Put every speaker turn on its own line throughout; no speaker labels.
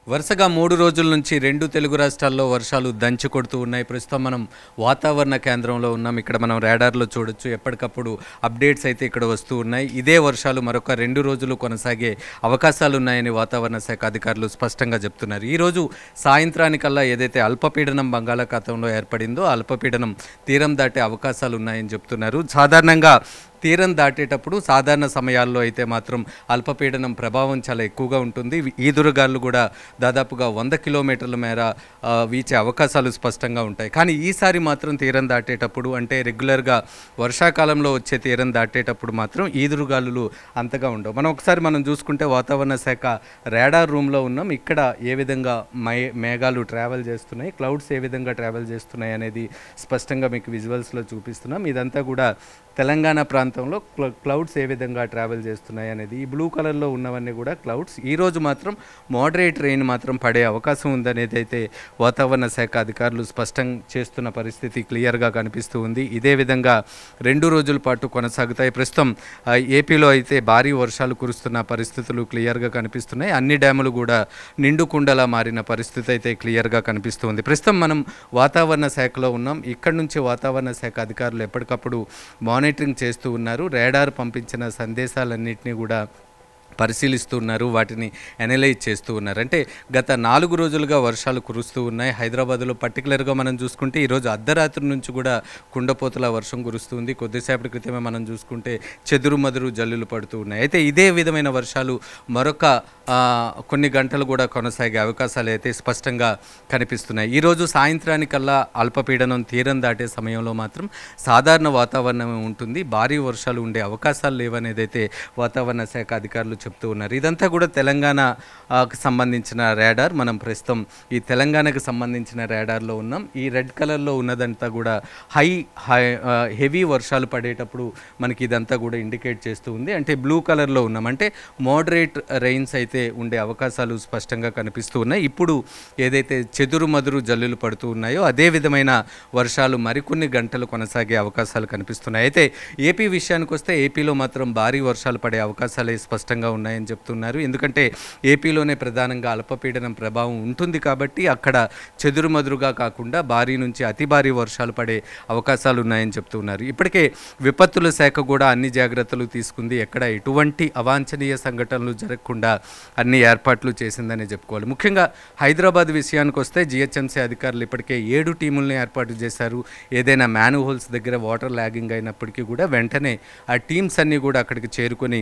వరుసగా 3 రోజుల నుంచి 2 తెలుగు రాష్ట్రాల్లో వర్షాలు దంచి కొడుతూ ఉన్నాయి. ప్రస్తుతం మనం వాతావరణ కేంద్రంలో ఉన్నాం. ఇక్కడ మనం రాడార్‌లో చూడొచ్చు. ఎప్పటికప్పుడు అప్డేట్స్ అయితే ఇక్కడ వస్తూ ఉన్నాయి. ఇదే వర్షాలు మరొక 2 రోజులు కొనసాగే అవకాశాలున్నాయని వాతావరణ శాఖ అధికారులు స్పష్టంగా చెప్తున్నారు. ఈరోజు సాయంత్రానికల్లా ఏదైతే అల్పపీడనం బంగాళాఖాతంలో ఏర్పడిందో, అల్పపీడనం తీరం దాటే అవకాశాలున్నాయని చెప్తున్నారు. సాధారణంగా తీరం దాటేటప్పుడు సాధారణ సమయాల్లో అయితే మాత్రం అల్పపీడనం ప్రభావం చాలా ఎక్కువగా ఉంటుంది. ఈదురుగాలు కూడా దాదాపుగా 100 కిలోమీటర్ల మేర వీచే అవకాశాలు స్పష్టంగా ఉంటాయి. కానీ ఈసారి మాత్రం తీరం దాటేటప్పుడు, అంటే రెగ్యులర్గా వర్షాకాలంలో వచ్చే తీరం దాటేటప్పుడు మాత్రం ఈదురుగాలులు అంతగా ఉండవు. మనం చూసుకుంటే వాతావరణ శాఖ రాడార్ రూమ్లో ఉన్నాం. ఇక్కడ ఏ విధంగా మేఘాలు ట్రావెల్ చేస్తున్నాయి, క్లౌడ్స్ ఏ విధంగా ట్రావెల్ చేస్తున్నాయి అనేది స్పష్టంగా మీకు విజువల్స్లో చూపిస్తున్నాం. ఇదంతా కూడా తెలంగాణ ప్రాంతంలో క్లౌడ్స్ ఏ విధంగా ట్రావెల్ చేస్తున్నాయి అనేది. ఈ బ్లూ కలర్లో ఉన్నవన్నీ కూడా క్లౌడ్స్. ఈరోజు మాత్రం మోడరేట్ రెయిన్ మాత్రం పడే అవకాశం ఉందనేది అయితే వాతావరణ శాఖ అధికారులు స్పష్టం చేస్తున్న పరిస్థితి క్లియర్గా కనిపిస్తూ ఉంది. ఇదే విధంగా 2 రోజుల పాటు కొనసాగుతాయి. ప్రస్తుతం ఏపీలో అయితే భారీ వర్షాలు కురుస్తున్న పరిస్థితులు క్లియర్గా కనిపిస్తున్నాయి. అన్ని డ్యాములు కూడా నిండుకుండలా మారిన పరిస్థితి అయితే క్లియర్గా కనిపిస్తుంది. ప్రస్తుతం మనం వాతావరణ శాఖలో ఉన్నాం. ఇక్కడ నుంచి వాతావరణ శాఖ అధికారులు ఎప్పటికప్పుడు మానిటరింగ్ చేస్తూ ఉన్నారు. రాడార్ పంపించిన సందేశాలన్నింటినీ కూడా పరిశీలిస్తున్నారు, వాటిని అనలైజ్ చేస్తూ ఉన్నారు. అంటే గత 4 రోజులుగా వర్షాలు కురుస్తూ ఉన్నాయి. హైదరాబాద్లో పర్టికులర్గా మనం చూసుకుంటే ఈరోజు అర్ధరాత్రి నుంచి కూడా కుండపోతల వర్షం కురుస్తుంది. కొద్దిసేపటి క్రితమే మనం చూసుకుంటే చెదురుమదురు జల్లులు పడుతూ ఉన్నాయి. అయితే ఇదే విధమైన వర్షాలు మరొక కొన్ని గంటలు కూడా కొనసాగే అవకాశాలు అయితే స్పష్టంగా కనిపిస్తున్నాయి. ఈరోజు సాయంత్రానికల్లా అల్పపీడనం తీరం దాటే సమయంలో మాత్రం సాధారణ వాతావరణం ఉంటుంది. భారీ వర్షాలు ఉండే అవకాశాలు లేవనేది అయితే వాతావరణ శాఖ అధికారులు చెప్తూ ఉన్నారు. ఇదంతా కూడా తెలంగాణకు సంబంధించిన రాడార్. మనం ప్రస్తుతం ఈ తెలంగాణకు సంబంధించిన రాడార్లో ఉన్నాం. ఈ రెడ్ కలర్లో ఉన్నదంతా కూడా హెవీ వర్షాలు పడేటప్పుడు మనకి ఇదంతా కూడా ఇండికేట్ చేస్తూ ఉంది. అంటే బ్లూ కలర్లో ఉన్నాం, అంటే మోడరేట్ రెయిన్స్ అయితే ఉండే అవకాశాలు స్పష్టంగా కనిపిస్తూ ఉన్నాయి. ఇప్పుడు ఏదైతే చెదురుమదురు జల్లులు పడుతూ ఉన్నాయో అదే విధమైన వర్షాలు మరికొన్ని గంటలు కొనసాగే అవకాశాలు కనిపిస్తున్నాయి. అయితే ఏపీ విషయానికి వస్తే ఏపీలో మాత్రం భారీ వర్షాలు పడే అవకాశాలే స్పష్టంగా ఉన్నాయని చెప్తున్నారు. ఎందుకంటే ఏపీలోనే ప్రధానంగా అల్పపీడనం ప్రభావం ఉంటుంది కాబట్టి అక్కడ చెదురుమదురుగా కాకుండా భారీ నుంచి అతి భారీ వర్షాలు పడే అవకాశాలు ఉన్నాయని చెప్తున్నారు. ఇప్పటికే విపత్తుల శాఖ కూడా అన్ని జాగ్రత్తలు తీసుకుంది. ఎక్కడ ఎటువంటి అవాంఛనీయ సంఘటనలు జరగకుండా అన్ని ఏర్పాట్లు చేసిందని చెప్పుకోవాలి. ముఖ్యంగా హైదరాబాద్ విషయానికి వస్తే జిహెచ్ఎంసీ అధికారులు ఇప్పటికే 7 టీముల్ని ఏర్పాటు చేశారు. ఏదైనా మ్యాన్హోల్స్ దగ్గర వాటర్ లాగింగ్ అయినప్పటికీ కూడా వెంటనే ఆ టీమ్స్ అన్నీ కూడా అక్కడికి చేరుకొని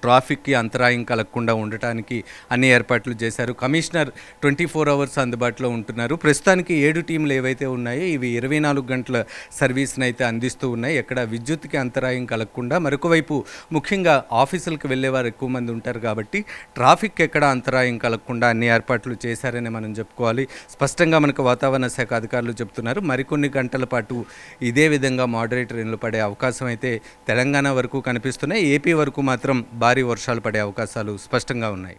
ట్రాఫిక్కి అంతరాయం కలగకుండా ఉండటానికి అన్ని ఏర్పాట్లు చేశారు. కమిషనర్ 24 అవర్స్ అందుబాటులో ఉంటున్నారు. ప్రస్తుతానికి 7 టీంలు ఏవైతే ఉన్నాయో ఇవి 24 గంటల సర్వీస్ని అయితే అందిస్తూ ఉన్నాయి. ఎక్కడ విద్యుత్కి అంతరాయం కలగకుండా. మరొకవైపు ముఖ్యంగా ఆఫీసులకు వెళ్ళేవారు ఎక్కువ మంది ఉంటారు కాబట్టి ట్రాఫిక్ ఎక్కడ అంతరాయం కలగకుండా అన్ని ఏర్పాట్లు చేశారని మనం చెప్పుకోవాలి. స్పష్టంగా మనకు వాతావరణ శాఖ అధికారులు చెప్తున్నారు. మరికొన్ని గంటల పాటు ఇదే విధంగా మోడరేట్ రెయిన్లు పడే అవకాశం అయితే తెలంగాణ వరకు కనిపిస్తున్నాయి. ఏపీ వరకు మాత్రం భారీ వర్షాలు పడే అవకాశాలు స్పష్టంగా ఉన్నాయి.